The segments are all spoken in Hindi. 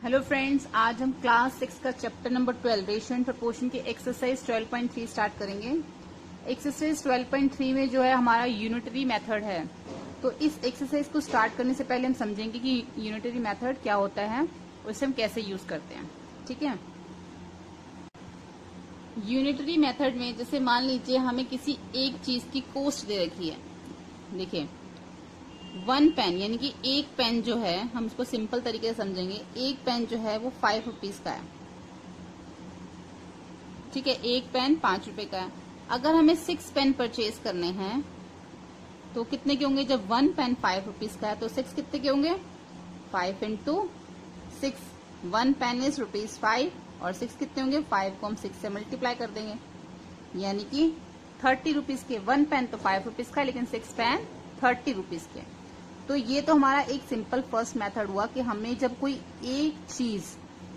हेलो फ्रेंड्स, आज हम क्लास 6 का chapter number 12 ratio and proportion की एक्सरसाइज 12.3 स्टार्ट करेंगे। एक्सरसाइज 12.3 में जो है हमारा यूनिटरी मेथड है। तो इस एक्सरसाइज को स्टार्ट करने से पहले हम समझेंगे कि यूनिटरी मेथड क्या होता है और इसे हम कैसे यूज करते हैं। ठीक है, यूनिटरी मेथड में जैसे मान लीजिए हमें किसी एक चीज की कॉस्ट दे रखी है। देखिए, 1 पेन यानी कि एक पेन जो है, हम इसको सिंपल तरीके से समझेंगे, एक पेन जो है वो 5 रुपीज का है। ठीक है, एक पेन 5 रुपए का है। अगर हमें 6 पेन परचेज करने हैं तो कितने के होंगे? जब 1 पेन 5 रुपीज का है तो 6 कितने के होंगे? 5 इंटू 6। 1 पेन इज ₹5 और 6 कितने होंगे? 5 को हम 6 से मल्टीप्लाई कर देंगे, यानी कि 30 रुपीज के 1 पेन तो 5 रुपीज का, लेकिन 6 पेन 30 रुपीज के। तो ये तो हमारा एक सिंपल फर्स्ट मेथड हुआ कि हमें जब कोई एक चीज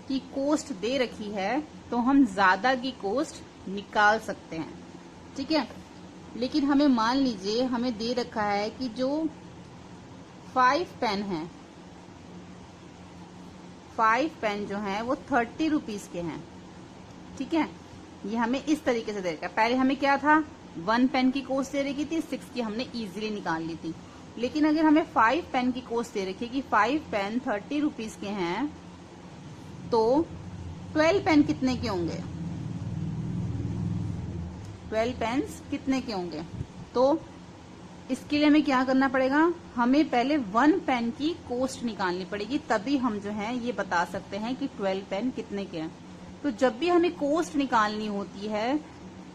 की कॉस्ट दे रखी है तो हम ज्यादा की कॉस्ट निकाल सकते हैं। ठीक है, लेकिन हमें मान लीजिए हमें दे रखा है कि जो 5 पेन है, 5 पेन जो है वो 30 रुपीज के हैं। ठीक है, ये हमें इस तरीके से दे रखा है। पहले हमें क्या था, 1 पेन की कॉस्ट दे रखी थी, 6 की हमने इजीली निकाल ली थी। लेकिन अगर हमें 5 पेन की कॉस्ट दे रखी है कि 5 पेन 30 रुपीज के हैं, तो 12 पेन कितने के होंगे? 12 पेन्स कितने के होंगे? तो इसके लिए हमें क्या करना पड़ेगा? हमें पहले 1 पेन की कॉस्ट निकालनी पड़ेगी, तभी हम जो है ये बता सकते हैं कि 12 पेन कितने के हैं। तो जब भी हमें कॉस्ट निकालनी होती है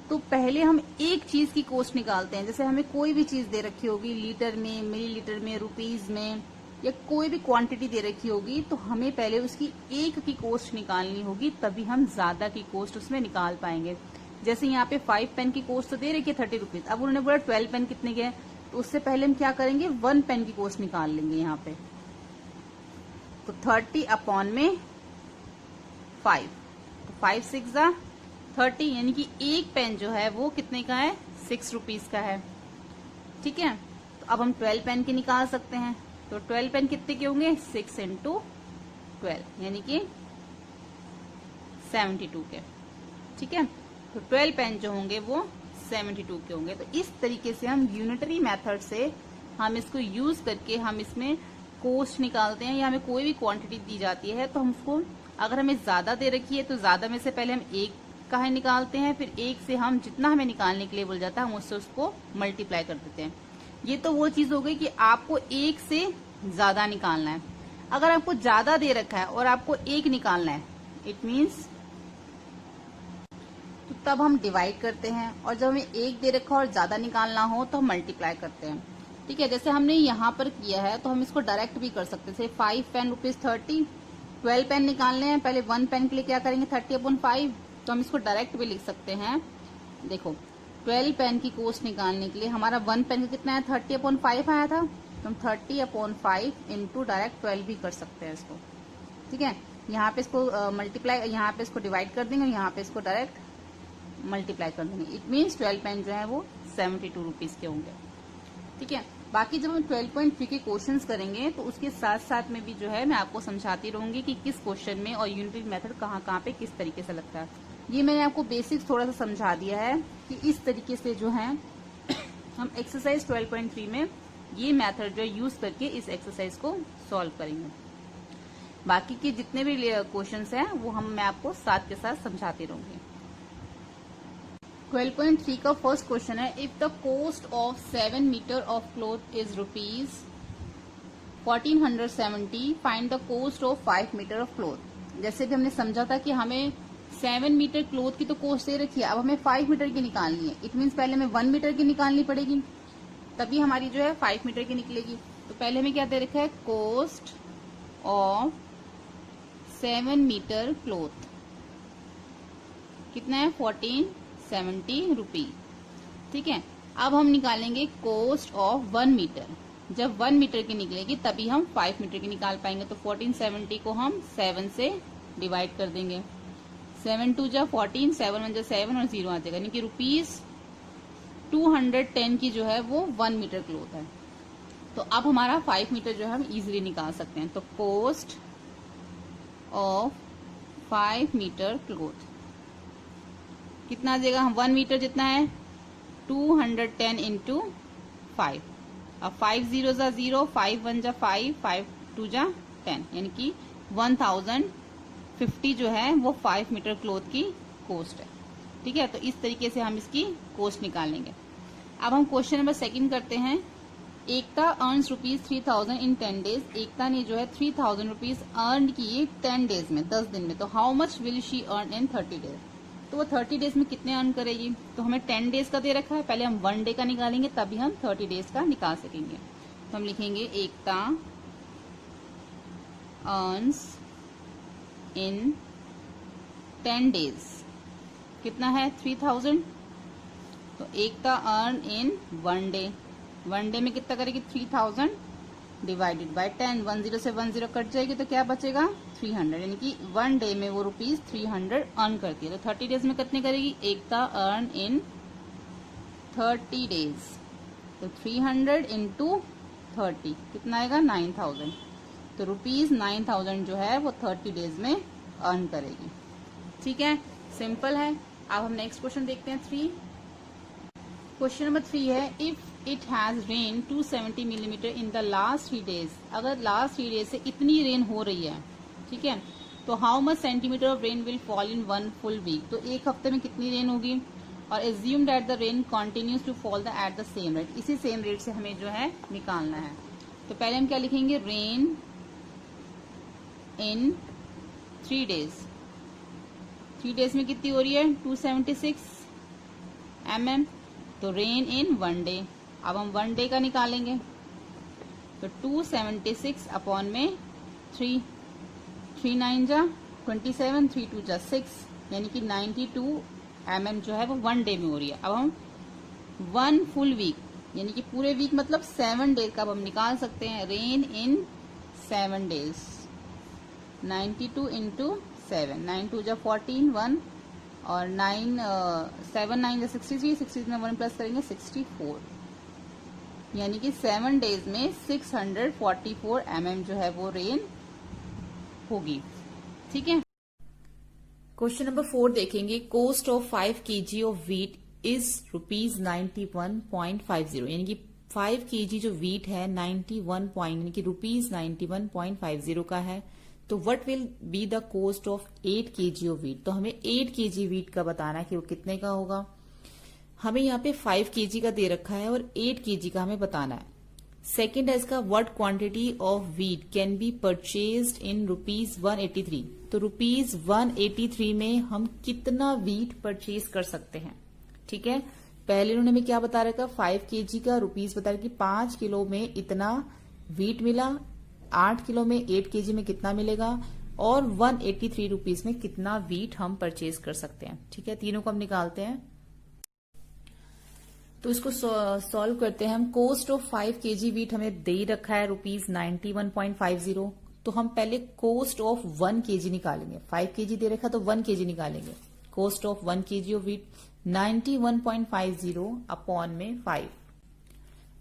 तो पहले हम एक चीज की कॉस्ट निकालते हैं। जैसे हमें कोई भी चीज दे रखी होगी, लीटर में, मिलीलीटर में, रुपीज में, या कोई भी क्वांटिटी दे रखी होगी, तो हमें पहले उसकी एक की कॉस्ट निकालनी होगी, तभी हम ज्यादा की कॉस्ट उसमें निकाल पाएंगे। जैसे यहाँ पे 5 पेन की कॉस्ट तो दे रखी है 30 रुपीज, अब उन्होंने बोला 12 पेन कितने के हैं, तो उससे पहले हम क्या करेंगे? 1 पेन की कॉस्ट निकाल लेंगे यहाँ पे। तो 30 अपॉन में 5, तो 5 6 जा 30, यानी कि एक पेन जो है वो कितने का है? 6 रुपीज का है। ठीक है, तो अब हम 12 पेन के निकाल सकते हैं। तो 12 पेन कितने के होंगे? 6 इंटू 12, यानी कि 72 के। ठीक है, तो 12 पेन जो होंगे वो 72 के होंगे। तो इस तरीके से हम यूनिटरी मेथड से हम इसको यूज करके हम इसमें कॉस्ट निकालते हैं, या हमें कोई भी क्वांटिटी दी जाती है तो हम उसको, अगर हमें ज्यादा दे रखी है तो ज्यादा में से पहले हम एक का है निकालते हैं, फिर एक से हम जितना हमें निकालने के लिए बोल जाता है हम उससे उसको मल्टीप्लाई कर देते हैं। ये तो वो चीज हो गई कि आपको एक से ज्यादा निकालना है। अगर आपको ज्यादा दे रखा है और आपको एक निकालना है, इट मीन्स, तो तब हम डिवाइड करते हैं, और जब हमें एक दे रखा और ज्यादा निकालना हो तो हम मल्टीप्लाई करते हैं। ठीक है, जैसे हमने यहाँ पर किया है तो हम इसको डायरेक्ट भी कर सकते हैं। 5 पेन ₹30, 12 पेन निकालने हैं, पहले 1 पेन के लिए क्या करेंगे? 30/5, तो हम इसको डायरेक्ट भी लिख सकते हैं। देखो, 12 पेन की कॉस्ट निकालने के लिए हमारा 1 पेन का कितना है? 30/5 आया था, तो हम 30/5 इंटू डायरेक्ट 12 भी कर सकते हैं इसको। ठीक है, यहाँ पे इसको मल्टीप्लाई, यहाँ पे इसको डिवाइड कर देंगे, यहाँ पे इसको डायरेक्ट मल्टीप्लाई कर देंगे। इट मीन्स 12 पेन जो है वो 72 रुपीज के होंगे। ठीक है, बाकी जब हम 12.3 के क्वेश्चंस करेंगे तो उसके साथ साथ में भी जो है मैं आपको समझाती रहूंगी कि किस क्वेश्चन में और यूनिटरी मेथड कहाँ पे किस तरीके से लगता है। ये मैंने आपको बेसिक्स थोड़ा सा समझा दिया है कि इस तरीके से जो है हम एक्सरसाइज 12.3 में ये मेथड जो यूज करके इस एक्सरसाइज को सॉल्व करेंगे। बाकी के जितने भी क्वेश्चंस हैं वो मैं आपको साथ के साथ समझाती रहूंगी। 12.3 का फर्स्ट क्वेश्चन है, if the cost of 7 metre of cloth is ₹1470, find the cost of 5 metre of cloth. जैसे भी हमने समझा था कि हमें 7 मीटर क्लॉथ की तो कॉस्ट दे रखी है, अब हमें 5 मीटर की निकालनी है। इट मीन्स पहले हमें 1 मीटर की निकालनी पड़ेगी, तभी हमारी जो है 5 मीटर की निकलेगी। तो पहले हमें क्या दे रखा है? कॉस्ट ऑफ 7 मीटर क्लॉथ कितना है? 1470 रुपीज। ठीक है, अब हम निकालेंगे कॉस्ट ऑफ 1 मीटर। जब 1 मीटर की निकलेगी तभी हम 5 मीटर की निकाल पाएंगे। तो 1470 को हम 7 से डिवाइड कर देंगे। 7 2 जा 14, 7 1 जा 7 और 0 आ जाएगा, यानी कि ₹210 की जो है वो 1 मीटर क्लॉथ है। तो अब हमारा 5 मीटर जो है हम इजीली निकाल सकते हैं। तो कॉस्ट ऑफ 5 मीटर क्लोथ कितना आ जाएगा? 1 मीटर जितना है 210 इंटू 5। अब 5 जीरो जा 0, 5 1 जा 5, 5 2 जा 10, यानी कि 1050 जो है वो 5 मीटर क्लोथ की कॉस्ट है। ठीक है, तो इस तरीके से हम इसकी कॉस्ट निकालेंगे। अब हम क्वेश्चन नंबर 2 करते हैं। एकता अर्न्स ₹3000 इन 10 डेज। एकता ने जो है 3000 रुपीज अर्न किए 10 डेज में, 10 दिन में। तो how much will she earn in 30 days? तो वो 30 डेज में कितने अर्न करेगी? तो हमें 10 डेज का दे रखा है, पहले हम 1 डे का निकालेंगे तभी हम 30 डेज का निकाल सकेंगे। तो हम लिखेंगे एकता अर्न्स इन 10 डेज कितना है? 3000। तो एकता अर्न इन 1 डे, 1 डे में कितना करेगी? 3000 डिवाइडेड बाय 10, 10 से 10 कट जाएगी तो क्या बचेगा? 300, यानी कि 1 डे में वो ₹300 अर्न करती है। तो 30 डेज में कितने करेगी? एकता अर्न इन 30 डेज, तो 300 इंटू 30 कितना आएगा? 9000। तो ₹9000 जो है वो 30 डेज में अर्न करेगी। ठीक है, सिंपल है। अब हम नेक्स्ट क्वेश्चन देखते हैं 3। क्वेश्चन नंबर 3 है, if it has rain 270 millimetre in the last 3 days. अगर लास्ट 3 डेज से इतनी रेन हो रही है, ठीक है, तो how much centimetre of rain will fall in 1 full week? तो एक हफ्ते में कितनी रेन होगी? और assume that the rain continues to fall at the same rate. इसी सेम रेट से हमें जो है निकालना है। तो पहले हम क्या लिखेंगे? रेन इन 3 डेज। 3 डेज में कितनी हो रही है? 276 mm। तो रेन इन 1 डे। अब हम 1 डे का निकालेंगे, तो 276 अपॉन में 3, 3 9 जा 27, 3 2 जा 6, यानी कि 92 mm जो है वो 1 डे में हो रही है। अब हम 1 फुल वीक, यानी कि पूरे वीक मतलब 7 डेज का अब हम निकाल सकते हैं। रेन इन 7 डेज, 92 इंटू 7, 9 2 जा 14, 1 और 9 7 9 जा 63, 63 में 1 प्लस करेंगे 64, यानी कि 7 डेज में 644 mm जो है वो रेन होगी। ठीक है, क्वेश्चन नंबर 4 देखेंगे। Cost of 5 kg of wheat is ₹91.50, यानी कि 5 kg जो वीट है 91 पॉइंट यानी कि ₹91.50 का है। तो what will be the cost of 8 kg of wheat? तो हमें 8 kg वीट का बताना है कि वो कितने का होगा। हमें यहाँ पे 5 kg का दे रखा है और 8 kg का हमें बताना है। सेकेंड है इसका, what quantity of wheat can be purchased in ₹183? तो ₹183 में हम कितना वीट परचेज कर सकते हैं। ठीक है, पहले उन्होंने हमें क्या बता रखा? 5 kg का रुपीज बता रहा कि 5 किलो में इतना वीट मिला, 8 किलो में 8 kg में कितना मिलेगा, और 183 रुपीज में कितना वीट हम परचेज कर सकते हैं। ठीक है, तीनों को हम निकालते हैं। तो इसको सॉल्व करते हैं हम। कॉस्ट ऑफ 5 kg वीट हमें दे रखा है ₹91.50। तो हम पहले कॉस्ट ऑफ 1 kg निकालेंगे। 5 kg दे रखा तो 1 kg निकालेंगे। Cost of 1 kg of wheat 91.50 upon में 5।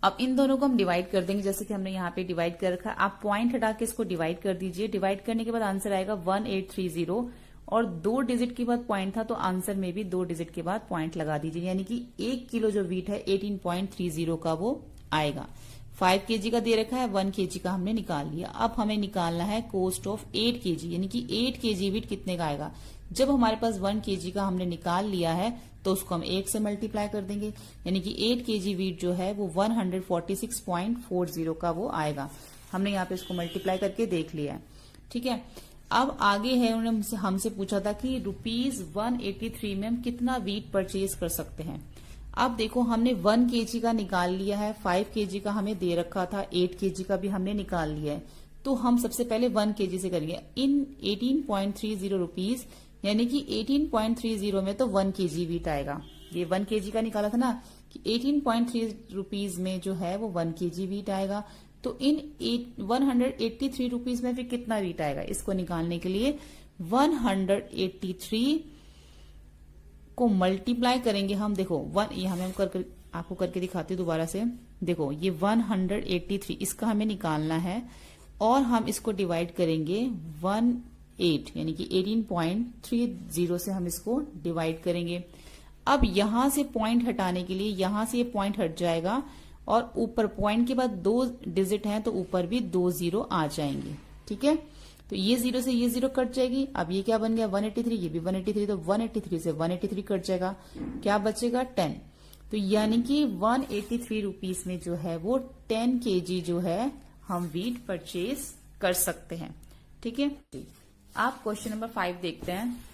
अब इन दोनों को हम डिवाइड कर देंगे, जैसे कि हमने यहाँ पे डिवाइड कर रखा है। आप पॉइंट हटा के इसको डिवाइड कर दीजिए। डिवाइड करने के बाद आंसर आएगा 1830, और 2 डिजिट के बाद पॉइंट था तो आंसर में भी 2 डिजिट के बाद पॉइंट लगा दीजिए, यानी कि 1 किलो जो वीट है 18.30 का वो आएगा। 5 kg का दे रखा है, 1 kg का हमने निकाल लिया। अब हमें निकालना है कॉस्ट ऑफ 8 kg, यानी कि 8 kg वीट कितने का आएगा। जब हमारे पास 1 kg का हमने निकाल लिया है तो उसको हम 8 से मल्टीप्लाई कर देंगे, यानी कि 8 kg वीट जो है वो 146.40 का वो आएगा। हमने यहाँ पे इसको मल्टीप्लाई करके देख लिया है। ठीक है, अब आगे है, उन्होंने हमसे पूछा था कि ₹183 में हम कितना वीट परचेज कर सकते हैं। अब देखो, हमने 1 kg का निकाल लिया है, 5 kg का हमें दे रखा था, 8 kg का भी हमने निकाल लिया है। तो हम सबसे पहले 1 kg से करेंगे। इन 18.30 रुपीज, यानी कि 18.30 में तो 1 kg वीट आएगा। ये 1 kg का निकाला था ना, कि 18.30 रुपीज में जो है वो 1 kg वीट आएगा। तो इन 183 रुपीज में फिर कितना वीट आएगा, इसको निकालने के लिए 183 को मल्टीप्लाई करेंगे हम। देखो ये हमें आपको करके दिखाती हूँ दोबारा से। देखो ये 183 इसका हमें निकालना है, और हम इसको डिवाइड करेंगे 8 यानी कि 18.30 से हम इसको डिवाइड करेंगे। अब यहां से पॉइंट हटाने के लिए यहां से ये पॉइंट हट जाएगा और ऊपर पॉइंट के बाद 2 डिजिट हैं तो ऊपर भी 2 जीरो आ जाएंगे। ठीक है, तो ये जीरो से ये जीरो कट जाएगी। अब ये क्या बन गया 183, ये भी 183, तो 183 से 183 कट जाएगा, क्या बचेगा 10। तो यानी कि 183 रुपीज में जो है वो 10 kg जो है हम वीट परचेज कर सकते हैं। ठीक है, आप क्वेश्चन नंबर 5 देखते हैं।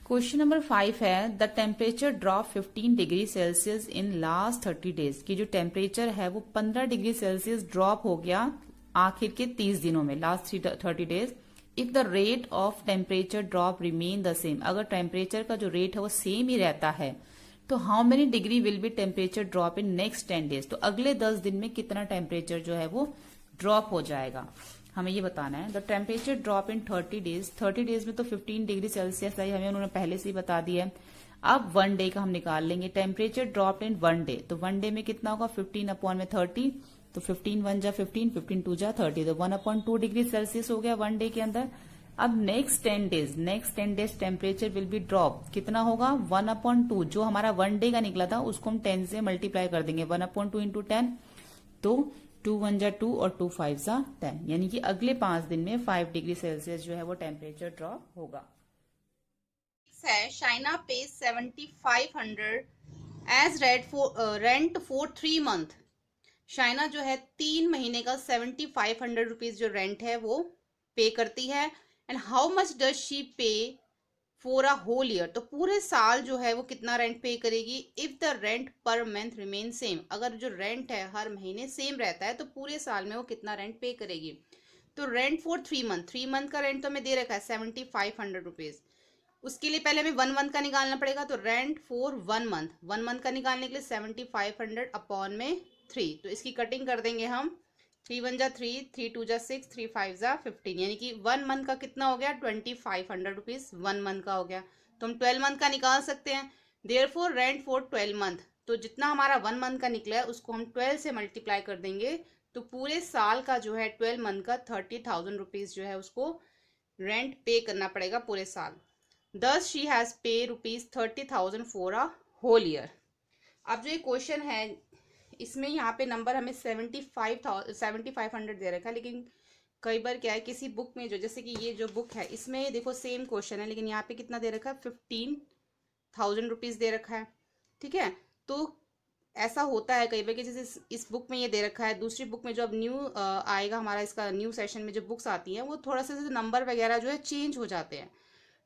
क्वेश्चन नंबर 5 है the temperature drop 15 degree Celsius in last 30 days. की जो टेम्परेचर है वो 15 डिग्री सेल्सियस ड्रॉप हो गया आखिर के 30 दिनों में, last 30 days. If the rate of temperature drop remain the same, अगर टेम्परेचर का जो रेट है वो सेम ही रहता है तो how many degree will be temperature drop in next 10 days. तो अगले 10 दिन में कितना टेम्परेचर जो है वो ड्रॉप हो जाएगा, हमें ये बताना है। The temperature drop in 30 days, 30 days में तो 15 डिग्री सेल्सियस लाई हमें उन्होंने पहले से ही बता दिया है। अब 1 डे का हम निकाल लेंगे। टेम्परेचर ड्रॉप इन 1 डे, तो 1 डे में कितना होगा 15/30, तो 15 1 जा 15, 15 2 जा 30, तो 1/2 डिग्री सेल्सियस हो गया 1 डे के अंदर। अब next 10 days temperature will be drop, कितना होगा 1/2, जो हमारा 1 डे का निकला था उसको हम 10 से मल्टीप्लाई कर देंगे, 1/2 इंटू 10, तो 2 1 जा 2 और 2 5 जा 10, यानी कि अगले 5 दिन में 5 डिग्री सेल्सियस जो है वो टेम्परेचर ड्रॉप होगा। चाइना पे 7500 as rent for 3 month. China जो है 3 महीने का 7500 रुपीज जो रेंट है वो पे करती है। And how much does she पे फॉर अ होल ईयर, तो पूरे साल जो है वो कितना रेंट पे करेगी। If the rent per month remain same, अगर जो रेंट है हर महीने सेम रहता है तो पूरे साल में वो कितना रेंट पे करेगी। तो रेंट फॉर 3 मंथ, 3 मंथ का रेंट तो हमें दे रखा है 7500 रुपीज। उसके लिए पहले हमें 1 मंथ का निकालना पड़ेगा, तो रेंट फॉर 1 मंथ, 1 मंथ का निकालने के लिए 7500 अपॉन में 3, तो इसकी कटिंग कर देंगे हम। 3 1 जा 3, 3 2 जा 6, 3 5 जा 15, यानी कि 1 मंथ का कितना हो गया 2500 रुपीज 1 मंथ का हो गया। तो हम 12 मंथ का निकाल सकते हैं। देयरफॉर रेंट फॉर 12 मंथ, तो जितना हमारा 1 मंथ का निकला है उसको हम 12 से मल्टीप्लाई कर देंगे, तो पूरे साल का जो है 12 मंथ का 30,000 रुपीज जो है उसको रेंट पे करना पड़ेगा पूरे साल। Thus she has pay rupees 30,000 for a whole year। अब जो ये क्वेश्चन है इसमें यहाँ पे नंबर हमें 7500 दे रखा है, लेकिन कई बार क्या है किसी बुक में जो, जैसे कि ये जो बुक है इसमें देखो सेम क्वेश्चन है लेकिन यहाँ पे कितना दे रखा है 15,000 रुपीज दे रखा है। ठीक है, तो ऐसा होता है कई बार कि जैसे इस बुक में ये दे रखा है, दूसरी बुक में जो अब न्यू आएगा हमारा इसका न्यू सेशन में जो बुक्स आती हैं वो थोड़ा सा नंबर वगैरह जो है चेंज हो जाते हैं।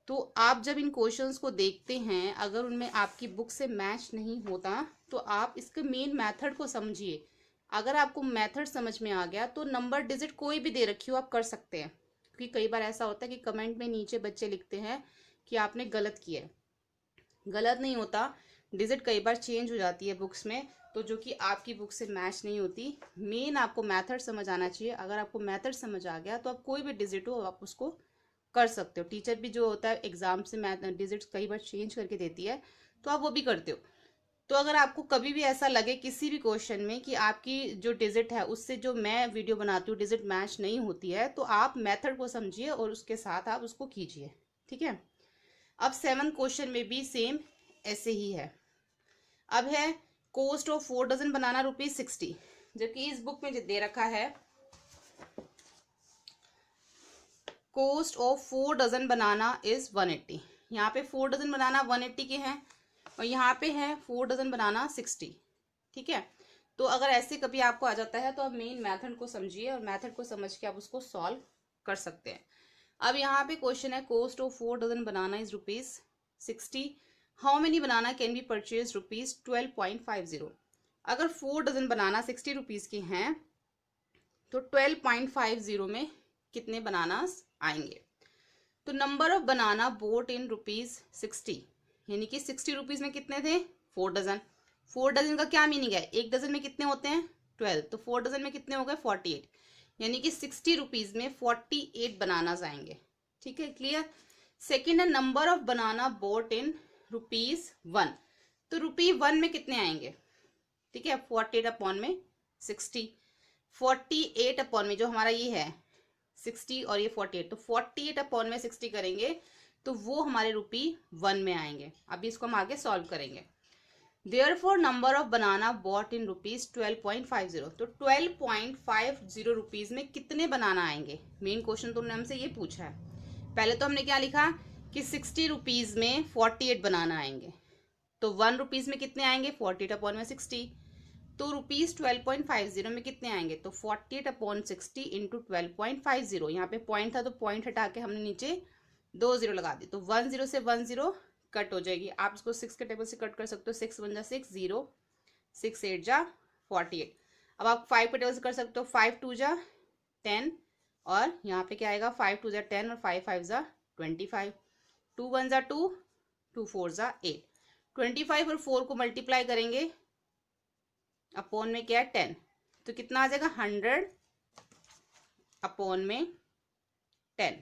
तो आप जब इन क्वेश्चंस को देखते हैं अगर उनमें आपकी बुक से मैच नहीं होता तो आप इसके मेन मेथड को समझिए। अगर आपको मेथड समझ में आ गया तो नंबर डिजिट कोई भी दे रखी हो आप कर सकते हैं, क्योंकि कई बार ऐसा होता है कि कमेंट में नीचे बच्चे लिखते हैं कि आपने गलत किया है। गलत नहीं होता, डिजिट कई बार चेंज हो जाती है बुक्स में, तो जो कि आपकी बुक से मैच नहीं होती। मेन आपको मेथड समझ आना चाहिए। अगर आपको मेथड समझ आ गया तो आप कोई भी डिजिट हो आप उसको कर सकते हो। टीचर भी जो होता है एग्जाम से मैथ डिजिट्स कई बार चेंज करके देती है तो आप वो भी करते हो। तो अगर आपको कभी भी ऐसा लगे किसी भी क्वेश्चन में कि आपकी जो डिजिट है उससे जो मैं वीडियो बनाती हूँ डिजिट मैच नहीं होती है, तो आप मेथड को समझिए और उसके साथ आप उसको कीजिए। ठीक है, अब 7th क्वेश्चन में भी सेम ऐसे ही है। अब है कॉस्ट ऑफ 4 डजन बनाना ₹60, जबकि इस बुक में जो दे रखा है cost of 4 dozen banana is 180। यहाँ पे 4 डजन बनाना 180 के हैं और यहाँ पे है 4 डजन बनाना 60। ठीक है, तो अगर ऐसे कभी आपको आ जाता है तो आप मेन मेथड को समझिए और मेथड को समझ के आप उसको सॉल्व कर सकते हैं। अब यहाँ पे क्वेश्चन है cost of 4 dozen banana is ₹60, how many banana can be purchase ₹12.50। अगर 4 डजन बनाना 60 रुपीज के हैं तो 12.50 में कितने बनानास आएंगे। तो number of banana boat in ₹60, यानी कि 60 रुपीज में कितने थे 4 डजन। 4 डजन का क्या मीनिंग है, एक डजन में कितने होते हैं 12, तो 4 डजन में कितने हो गए 48, यानी कि 60 रुपीज में 48 बनानास आएंगे। ठीक है, क्लियर। सेकेंड है number of banana boat in ₹1, तो ₹1 में कितने आएंगे। ठीक है, 48 अपॉन में 60, 48 अपॉन में जो हमारा ये है 60 और ये 48, तो 48 अपॉन में 60 करेंगे तो वो हमारे ₹1 में आएंगे। अभी इसको हम आगे सॉल्व करेंगे। Therefore number of banana bought in ₹12.50, तो 12.50 रुपीज में कितने बनाना आएंगे। मेन क्वेश्चन तो हमसे ये पूछा है। पहले तो हमने क्या लिखा कि 60 रुपीज में 48 बनाना आएंगे, तो 1 रुपीज में कितने आएंगे 48 अपॉन में 60, तो ₹12.50 में कितने आएंगे, तो 48 अपॉन 60 इंटू 12.50। यहाँ पे पॉइंट था तो पॉइंट हटा के हमने नीचे 2 0 लगा दी, तो 1 0 से 1 0 कट हो जाएगी। आप इसको 6 के टेबल से कट कर सकते हो। 6 1 जा 6 0, 6 8 जा 48। अब आप 5 के टेबल से कर सकते हो। 5 2 जा 10, और यहाँ पे क्या आएगा 5 2 जा 10 और 5 5 जा 25। 2 1 जा 2, 2 4 जा 8। 25 और 4 को मल्टीप्लाई करेंगे, अपॉन में क्या है 10, तो कितना आ जाएगा 100 अपॉन में 10,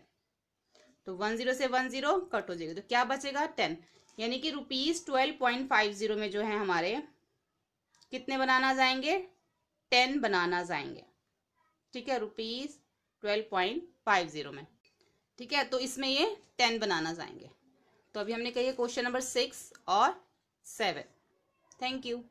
तो 1 0 से 1 0 कट हो जाएगी, तो क्या बचेगा 10। यानी कि ₹12.50 में जो है हमारे कितने बनाना जाएंगे 10 बनाना जाएंगे। ठीक है, ₹12.50 में। ठीक है, तो इसमें ये 10 बनाना जाएंगे। तो अभी हमने कही क्वेश्चन नंबर 6 और 7। Thank you.